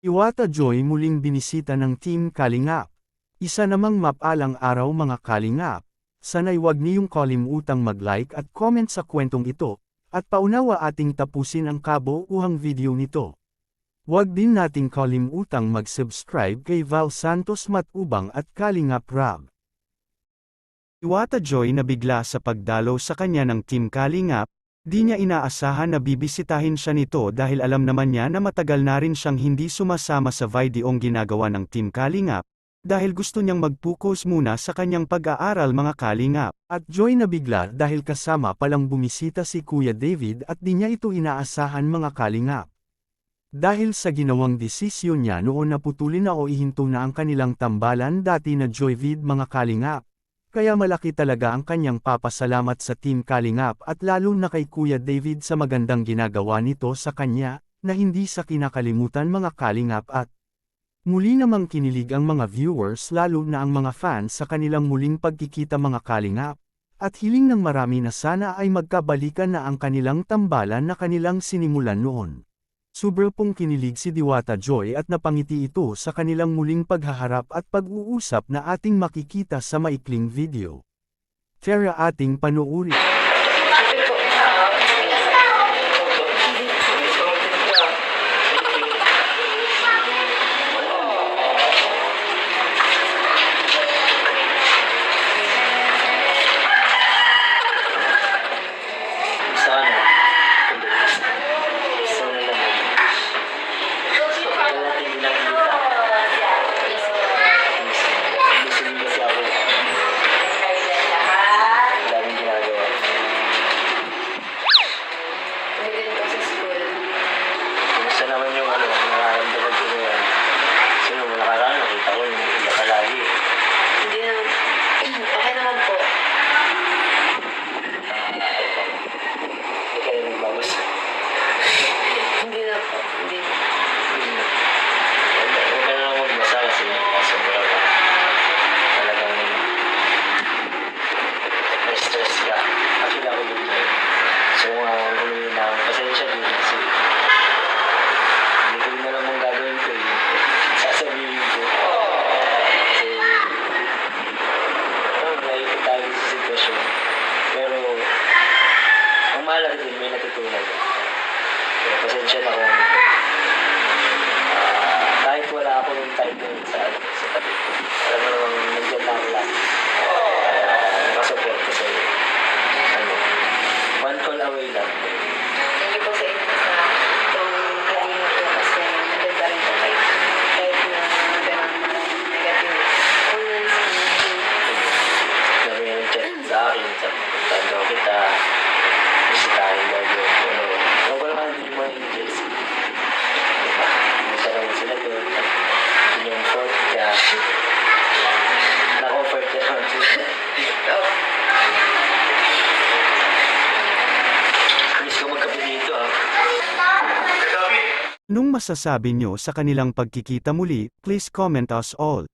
Iwata Joy muling binisita ng Team Kalingap. Isa namang mapalang araw mga Kalingap. Sana'y wag niyong kalimutang mag-like at comment sa kwentong ito, at paunawa ating tapusin ang kabuuhang video nito. Huwag din nating kalimutang mag-subscribe kay Val Santos Matubang at Kalingap Rab. Iwata Joy na bigla sa pagdalaw sa kanya ng Team Kalingap. Di niya inaasahan na bibisitahin siya nito dahil alam naman niya na matagal na rin siyang hindi sumasama sa videong ginagawa ng Team Kalingap, dahil gusto niyang mag-focus muna sa kanyang pag-aaral mga Kalingap. At Joy na bigla dahil kasama palang bumisita si Kuya David at di niya ito inaasahan mga Kalingap. Dahil sa ginawang desisyon niya noon na putulin na o ihinto na ang kanilang tambalan dati na Joy Vid mga Kalingap. Kaya malaki talaga ang kanyang papasalamat sa Team Kalingap at lalo na kay Kuya David sa magandang ginagawa nito sa kanya, na hindi sa kinakalimutan mga Kalingap at muli namang kinilig ang mga viewers lalo na ang mga fans sa kanilang muling pagkikita mga Kalingap, at hiling ng marami na sana ay magkabalikan na ang kanilang tambalan na kanilang sinimulan noon. Sobra pong kinilig si Diwata Joy at napangiti ito sa kanilang muling paghaharap at pag-uusap na ating makikita sa maikling video. Tara ating panuuri. Pasensya na kung kahit wala ako ng time doon sa tabi ko. Alam mo naman, nandiyan lang lang. Makasupport ko sa'yo. One call away lang. Thank you po sa inyo sa itong kalima po kasi maganda rin po kahit na ganun negative comments. Sabi yung chat sa akin, tanda kita, bisitahin daw yun. Wala ka hindi mo i-engage. Diba? Masarap sila doon. Yung fourth kaya na-offer ka naman sila. Please ko magkape dito Nung masasabi nyo sa kanilang pagkikita muli, please comment us all.